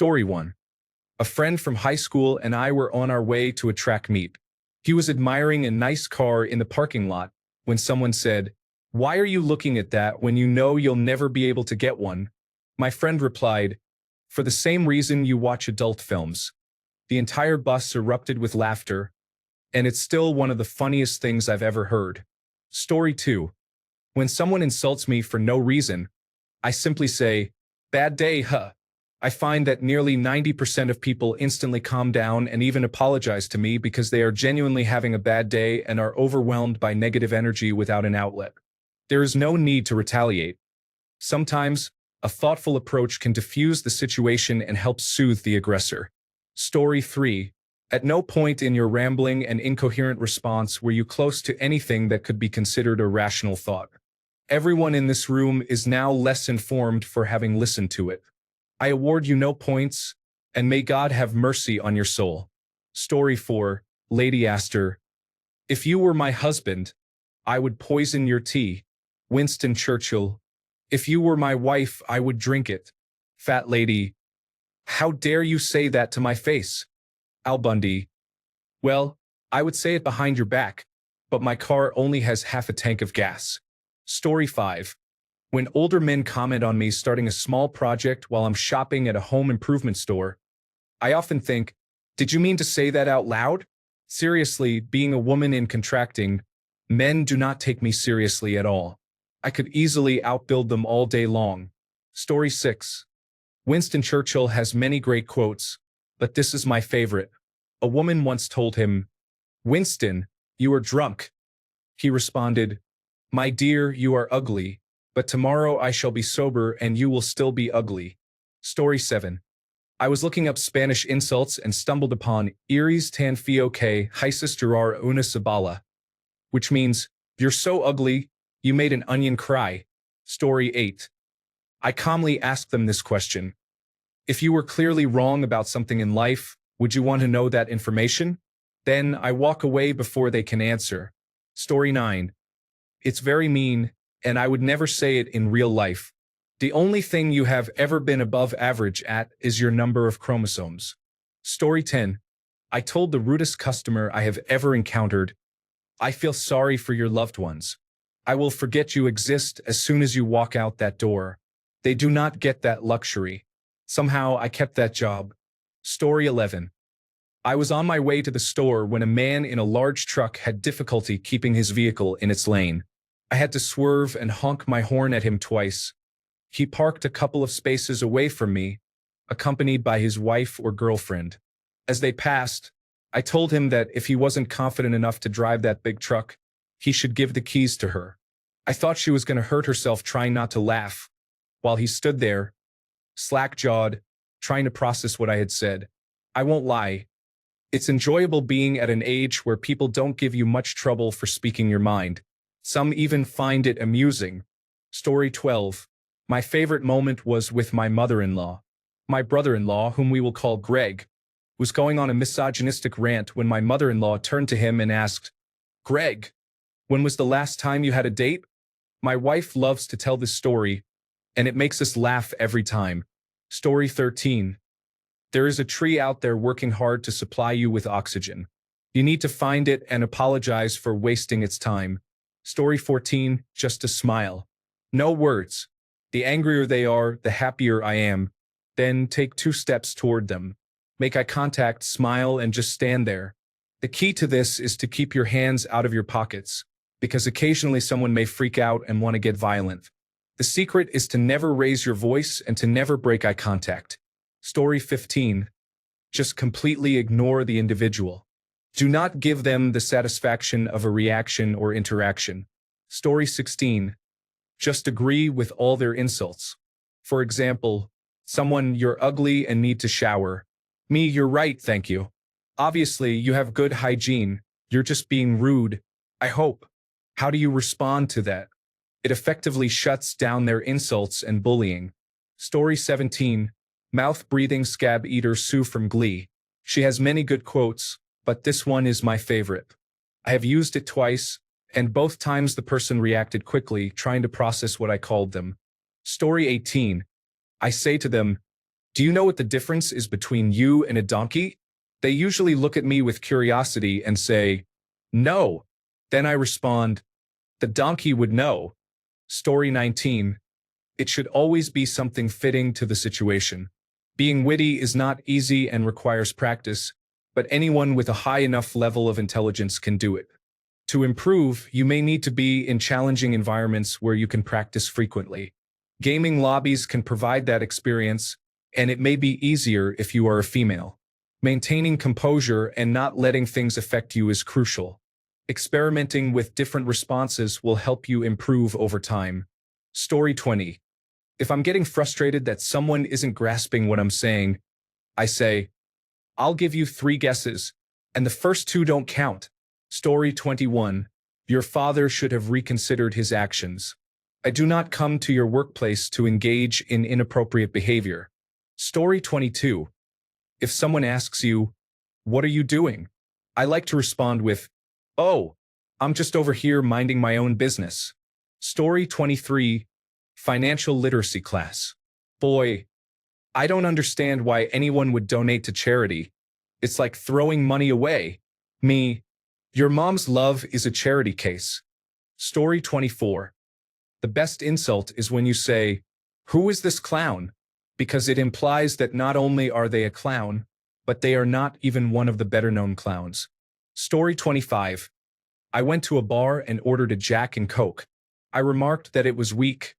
Story 1. A friend from high school and I were on our way to a track meet. He was admiring a nice car in the parking lot when someone said, "Why are you looking at that when you know you'll never be able to get one?" My friend replied, "For the same reason you watch adult films." The entire bus erupted with laughter, and it's still one of the funniest things I've ever heard. Story 2. When someone insults me for no reason, I simply say, "Bad day, huh?" I find that nearly 90% of people instantly calm down and even apologize to me because they are genuinely having a bad day and are overwhelmed by negative energy without an outlet. There is no need to retaliate. Sometimes, a thoughtful approach can diffuse the situation and help soothe the aggressor. Story 3. At no point in your rambling and incoherent response were you close to anything that could be considered a rational thought. Everyone in this room is now less informed for having listened to it. I award you no points, and may God have mercy on your soul. Story 4. Lady Astor. If you were my husband, I would poison your tea. Winston Churchill. If you were my wife, I would drink it. Fat lady. How dare you say that to my face? Al Bundy. Well, I would say it behind your back, but my car only has half a tank of gas. Story 5. When older men comment on me starting a small project while I'm shopping at a home improvement store, I often think, did you mean to say that out loud? Seriously, being a woman in contracting, men do not take me seriously at all. I could easily outbuild them all day long. Story 6. Winston Churchill has many great quotes, but this is my favorite. A woman once told him, "Winston, you are drunk." He responded, "My dear, you are ugly. But tomorrow I shall be sober and you will still be ugly." Story 7. I was looking up Spanish insults and stumbled upon "Eres tan feo que hices llorar una cebolla," which means, "You're so ugly, you made an onion cry." Story 8. I calmly asked them this question. If you were clearly wrong about something in life, would you want to know that information? Then I walk away before they can answer. Story 9. It's very mean, and I would never say it in real life. The only thing you have ever been above average at is your number of chromosomes. Story 10. I told the rudest customer I have ever encountered, "I feel sorry for your loved ones. I will forget you exist as soon as you walk out that door." They do not get that luxury. Somehow I kept that job. Story 11. I was on my way to the store when a man in a large truck had difficulty keeping his vehicle in its lane. I had to swerve and honk my horn at him twice. He parked a couple of spaces away from me, accompanied by his wife or girlfriend. As they passed, I told him that if he wasn't confident enough to drive that big truck, he should give the keys to her. I thought she was going to hurt herself trying not to laugh, while he stood there, slack-jawed, trying to process what I had said. I won't lie. It's enjoyable being at an age where people don't give you much trouble for speaking your mind. Some even find it amusing. Story 12. My favorite moment was with my mother-in-law. My brother-in-law, whom we will call Greg, was going on a misogynistic rant when my mother-in-law turned to him and asked, "Greg, when was the last time you had a date?" My wife loves to tell this story, and it makes us laugh every time. Story 13. There is a tree out there working hard to supply you with oxygen. You need to find it and apologize for wasting its time. Story 14. Just a smile. No words. The angrier they are, the happier I am. Then take 2 steps toward them. Make eye contact, smile, and just stand there. The key to this is to keep your hands out of your pockets, because occasionally someone may freak out and want to get violent. The secret is to never raise your voice and to never break eye contact. Story 15. Just completely ignore the individual. Do not give them the satisfaction of a reaction or interaction. Story 16. Just agree with all their insults. For example, someone, "You're ugly and need to shower." Me, "You're right, thank you." Obviously, you have good hygiene. You're just being rude. I hope. How do you respond to that? It effectively shuts down their insults and bullying. Story 17. Mouth-breathing scab eater Sue from Glee. She has many good quotes, but this one is my favorite. I have used it twice, and both times the person reacted quickly, trying to process what I called them. Story 18. I say to them, Do you know what the difference is between you and a donkey? They usually look at me with curiosity and say, no. Then I respond, the donkey would know. Story 19. It should always be something fitting to the situation. Being witty is not easy and requires practice, but anyone with a high enough level of intelligence can do it. To improve, you may need to be in challenging environments where you can practice frequently. Gaming lobbies can provide that experience, and it may be easier if you are a female. Maintaining composure and not letting things affect you is crucial. Experimenting with different responses will help you improve over time. Story 20. If I'm getting frustrated that someone isn't grasping what I'm saying, I say, I'll give you 3 guesses, and the first 2 don't count. Story 21. Your father should have reconsidered his actions. I do not come to your workplace to engage in inappropriate behavior. Story 22. If someone asks you, what are you doing? I like to respond with, oh, I'm just over here minding my own business. Story 23. Financial literacy class. Boy, I don't understand why anyone would donate to charity. It's like throwing money away. Me, your mom's love is a charity case. Story 24. The best insult is when you say, who is this clown? Because it implies that not only are they a clown, but they are not even one of the better-known clowns. Story 25. I went to a bar and ordered a Jack and Coke. I remarked that it was weak,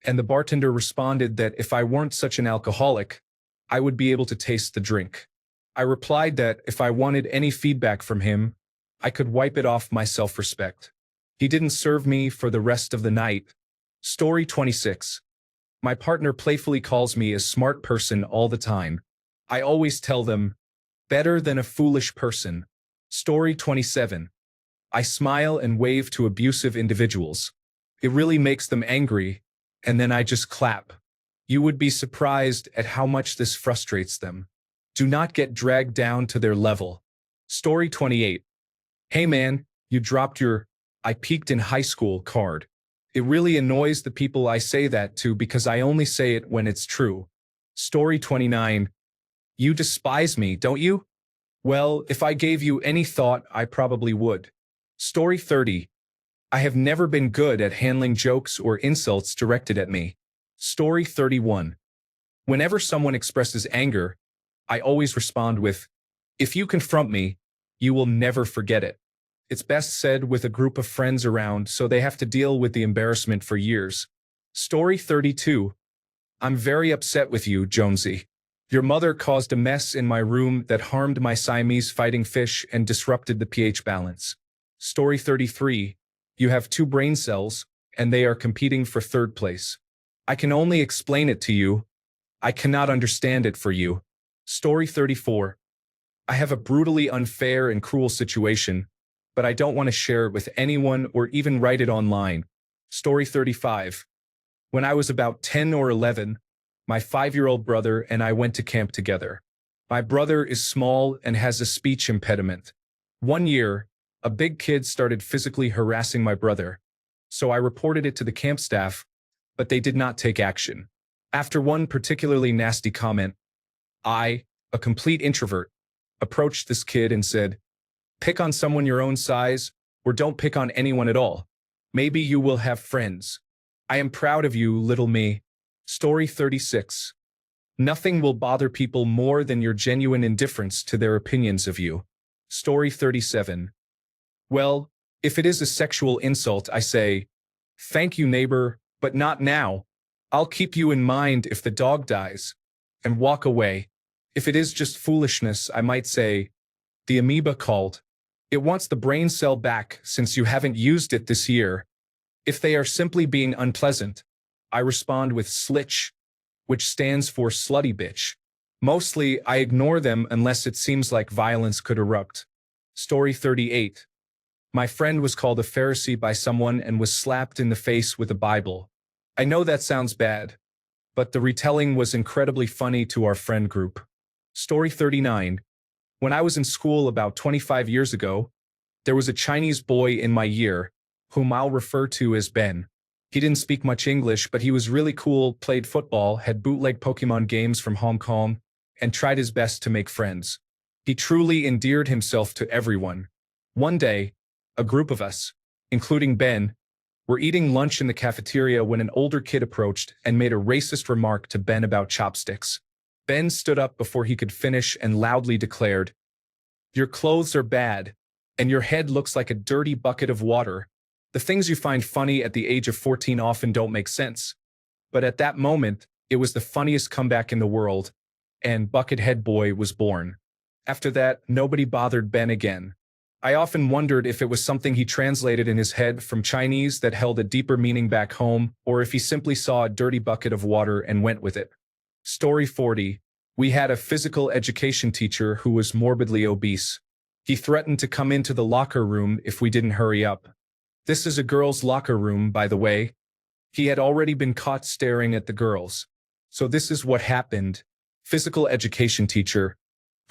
and the bartender responded that if I weren't such an alcoholic, I would be able to taste the drink. I replied that if I wanted any feedback from him, I could wipe it off my self-respect. He didn't serve me for the rest of the night. Story 26. My partner playfully calls me a smart person all the time. I always tell them, better than a foolish person. Story 27. I smile and wave to abusive individuals. It really makes them angry, and then I just clap. You would be surprised at how much this frustrates them. Do not get dragged down to their level. Story 28. Hey man, you dropped your "I peaked in high school" card. It really annoys the people I say that to because I only say it when it's true. Story 29. You despise me, don't you? Well, if I gave you any thought, I probably would. Story 30. I have never been good at handling jokes or insults directed at me. Story 31. Whenever someone expresses anger, I always respond with, if you confront me, you will never forget it. It's best said with a group of friends around so they have to deal with the embarrassment for years. Story 32. I'm very upset with you, Jonesy. Your mother caused a mess in my room that harmed my Siamese fighting fish and disrupted the pH balance. Story 33. You have 2 brain cells, and they are competing for 3rd place. I can only explain it to you. I cannot understand it for you. Story 34. I have a brutally unfair and cruel situation, but I don't want to share it with anyone or even write it online. Story 35. When I was about 10 or 11, my 5-year-old brother and I went to camp together. My brother is small and has a speech impediment. One year, a big kid started physically harassing my brother, so I reported it to the camp staff, but they did not take action. After one particularly nasty comment, I, a complete introvert, approached this kid and said, pick on someone your own size, or don't pick on anyone at all. Maybe you will have friends. I am proud of you, little me. Story 36. Nothing will bother people more than your genuine indifference to their opinions of you. Story 37. Well, if it is a sexual insult, I say, thank you, neighbor, but not now. I'll keep you in mind if the dog dies, and walk away. If it is just foolishness, I might say, the amoeba called. It wants the brain cell back since you haven't used it this year. If they are simply being unpleasant, I respond with slitch, which stands for slutty bitch. Mostly, I ignore them unless it seems like violence could erupt. Story 38. My friend was called a Pharisee by someone and was slapped in the face with a Bible. I know that sounds bad, but the retelling was incredibly funny to our friend group. Story 39. When I was in school about 25 years ago, there was a Chinese boy in my year, whom I'll refer to as Ben. He didn't speak much English, but he was really cool, played football, had bootleg Pokemon games from Hong Kong, and tried his best to make friends. He truly endeared himself to everyone. One day, a group of us, including Ben, were eating lunch in the cafeteria when an older kid approached and made a racist remark to Ben about chopsticks. Ben stood up before he could finish and loudly declared, "Your clothes are bad, and your head looks like a dirty bucket of water." The things you find funny at the age of 14 often don't make sense. But at that moment, it was the funniest comeback in the world, and Buckethead Boy was born. After that, nobody bothered Ben again. I often wondered if it was something he translated in his head from Chinese that held a deeper meaning back home, or if he simply saw a dirty bucket of water and went with it. Story 40. We had a physical education teacher who was morbidly obese. He threatened to come into the locker room if we didn't hurry up. This is a girls' locker room, by the way. He had already been caught staring at the girls. So this is what happened. Physical education teacher.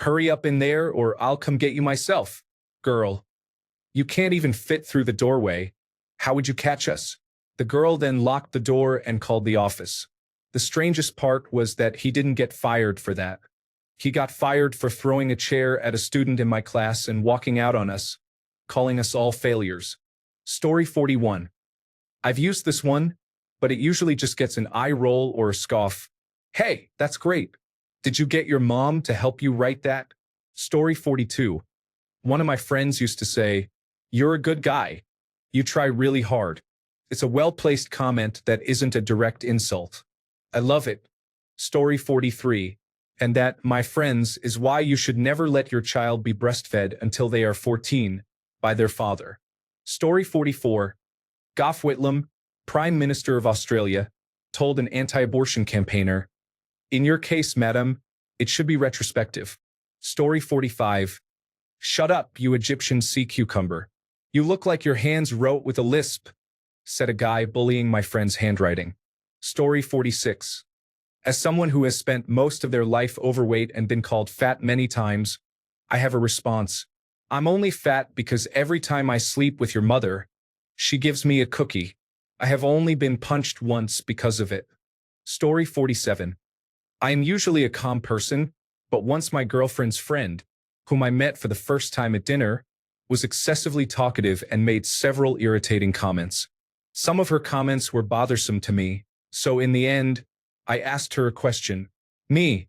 Hurry up in there or I'll come get you myself. Girl. You can't even fit through the doorway. How would you catch us? The girl then locked the door and called the office. The strangest part was that he didn't get fired for that. He got fired for throwing a chair at a student in my class and walking out on us, calling us all failures. Story 41. I've used this one, but it usually just gets an eye roll or a scoff. Hey, that's great. Did you get your mom to help you write that? Story 42. One of my friends used to say, "You're a good guy. You try really hard." It's a well-placed comment that isn't a direct insult. I love it. Story 43. And that, my friends, is why you should never let your child be breastfed until they are 14 by their father. Story 44. Gough Whitlam, Prime Minister of Australia, told an anti-abortion campaigner, "In your case, madam, it should be retrospective." Story 45. "Shut up, you Egyptian sea cucumber. You look like your hands wrote with a lisp," said a guy bullying my friend's handwriting. Story 46. As someone who has spent most of their life overweight and been called fat many times, I have a response. I'm only fat because every time I sleep with your mother, she gives me a cookie. I have only been punched once because of it. Story 47. I am usually a calm person, but once my girlfriend's friend, whom I met for the first time at dinner, was excessively talkative and made several irritating comments. Some of her comments were bothersome to me, so in the end, I asked her a question. Me,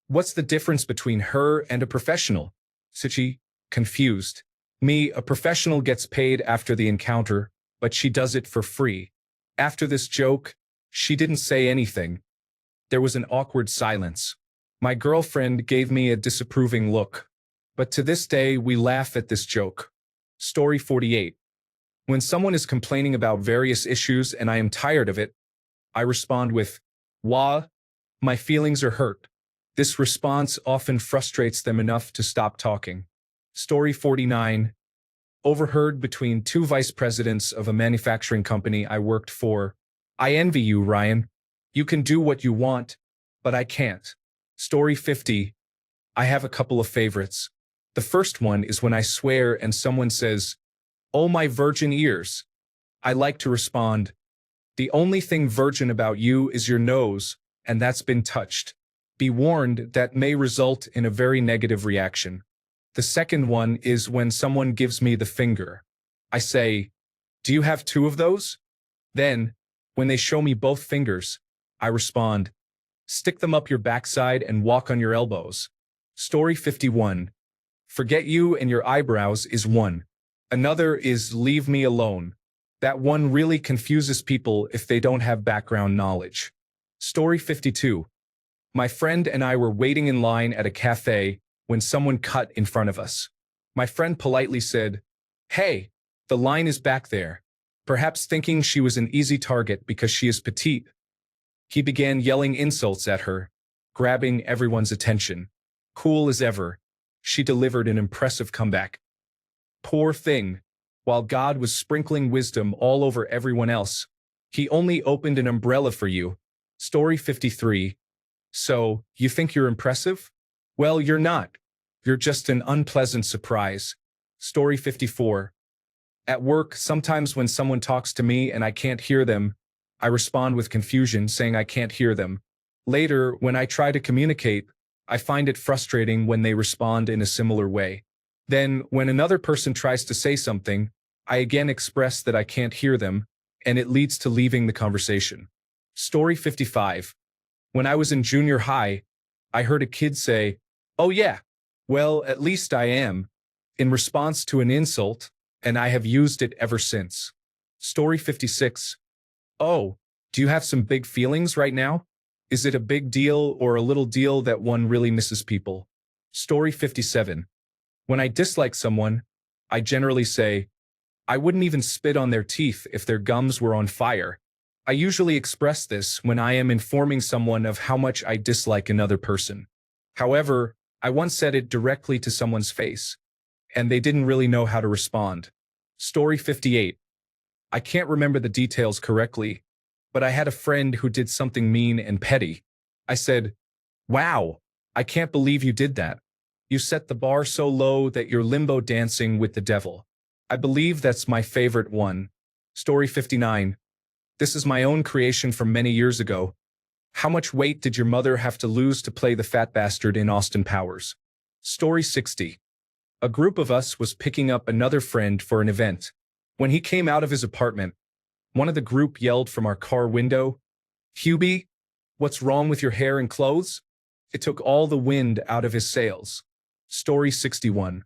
what's the difference between her and a professional? Said she, confused. Me, a professional gets paid after the encounter, but she does it for free. After this joke, she didn't say anything. There was an awkward silence. My girlfriend gave me a disapproving look. But to this day, we laugh at this joke. Story 48. When someone is complaining about various issues and I am tired of it, I respond with, "Wah, my feelings are hurt." This response often frustrates them enough to stop talking. Story 49. Overheard between two vice presidents of a manufacturing company I worked for. I envy you, Ryan. You can do what you want, but I can't. Story 50. I have a couple of favorites. The first one is when I swear and someone says, "Oh, my virgin ears." I like to respond, "The only thing virgin about you is your nose, and that's been touched." Be warned, that may result in a very negative reaction. The second one is when someone gives me the finger. I say, "Do you have two of those?" Then, when they show me both fingers, I respond, "Stick them up your backside and walk on your elbows." Story 51. Forget you and your eyebrows is one. Another is leave me alone. That one really confuses people if they don't have background knowledge. Story 52. My friend and I were waiting in line at a cafe when someone cut in front of us. My friend politely said, "Hey, the line is back there," perhaps thinking she was an easy target because she is petite. He began yelling insults at her, grabbing everyone's attention. Cool as ever, she delivered an impressive comeback. Poor thing. While God was sprinkling wisdom all over everyone else, he only opened an umbrella for you. Story 53. So, you think you're impressive? Well, you're not. You're just an unpleasant surprise. Story 54. At work, sometimes when someone talks to me and I can't hear them, I respond with confusion, saying I can't hear them. Later, when I try to communicate, I find it frustrating when they respond in a similar way. Then, when another person tries to say something, I again express that I can't hear them, and it leads to leaving the conversation. Story 55. When I was in junior high, I heard a kid say, "Oh yeah, well, at least I am," in response to an insult, and I have used it ever since. Story 56. Oh, do you have some big feelings right now? Is it a big deal or a little deal that one really misses people? Story 57. When I dislike someone, I generally say, I wouldn't even spit on their teeth if their gums were on fire. I usually express this when I am informing someone of how much I dislike another person. However, I once said it directly to someone's face, and they didn't really know how to respond. Story 58. I can't remember the details correctly, but I had a friend who did something mean and petty. I said, "Wow, I can't believe you did that. You set the bar so low that you're limbo dancing with the devil." I believe that's my favorite one. Story 59. This is my own creation from many years ago. How much weight did your mother have to lose to play the fat bastard in Austin Powers? Story 60. A group of us was picking up another friend for an event. When he came out of his apartment, one of the group yelled from our car window, "Hubie, what's wrong with your hair and clothes?" It took all the wind out of his sails. Story 61.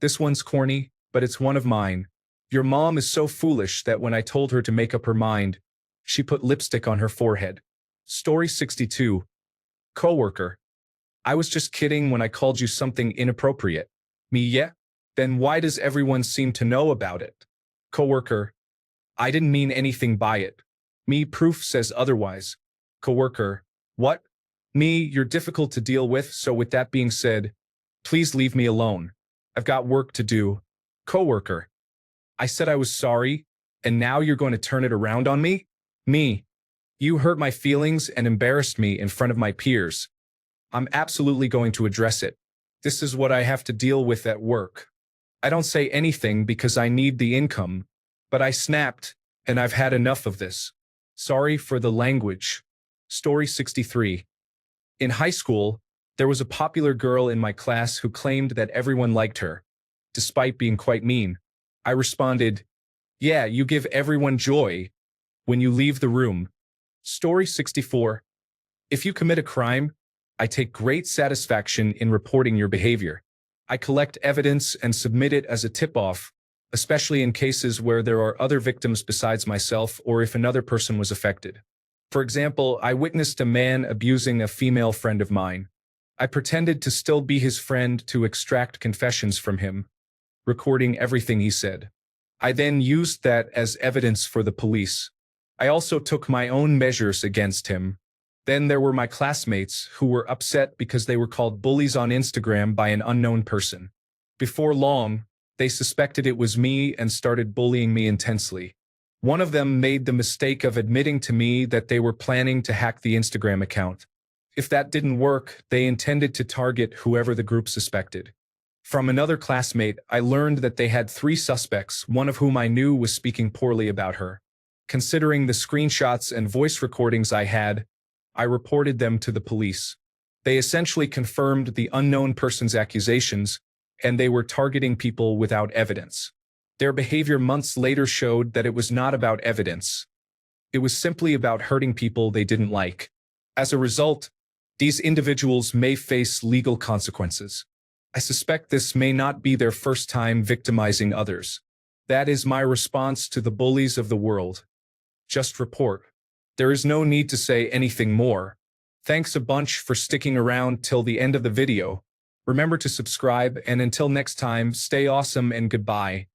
This one's corny, but it's one of mine. Your mom is so foolish that when I told her to make up her mind, she put lipstick on her forehead. Story 62. Coworker. I was just kidding when I called you something inappropriate. Me, yeah? Then why does everyone seem to know about it? Coworker. I didn't mean anything by it. Me, proof says otherwise. Coworker. What? Me, you're difficult to deal with, so with that being said, please leave me alone. I've got work to do. Coworker. I said I was sorry, and now you're going to turn it around on me? Me. You hurt my feelings and embarrassed me in front of my peers. I'm absolutely going to address it. This is what I have to deal with at work. I don't say anything because I need the income, but I snapped, and I've had enough of this. Sorry for the language. Story 63. In high school, there was a popular girl in my class who claimed that everyone liked her, despite being quite mean. I responded, "Yeah, you give everyone joy when you leave the room." Story 64. If you commit a crime, I take great satisfaction in reporting your behavior. I collect evidence and submit it as a tip-off, especially in cases where there are other victims besides myself or if another person was affected. For example, I witnessed a man abusing a female friend of mine. I pretended to still be his friend to extract confessions from him, recording everything he said. I then used that as evidence for the police. I also took my own measures against him. Then there were my classmates who were upset because they were called bullies on Instagram by an unknown person. Before long, they suspected it was me and started bullying me intensely. One of them made the mistake of admitting to me that they were planning to hack the Instagram account. If that didn't work, they intended to target whoever the group suspected. From another classmate, I learned that they had 3 suspects, one of whom I knew was speaking poorly about her. Considering the screenshots and voice recordings I had, I reported them to the police. They essentially confirmed the unknown person's accusations, and they were targeting people without evidence. Their behavior months later showed that it was not about evidence. It was simply about hurting people they didn't like. As a result, these individuals may face legal consequences. I suspect this may not be their first time victimizing others. That is my response to the bullies of the world. Just report. There is no need to say anything more. Thanks a bunch for sticking around till the end of the video. Remember to subscribe, and until next time, stay awesome and goodbye.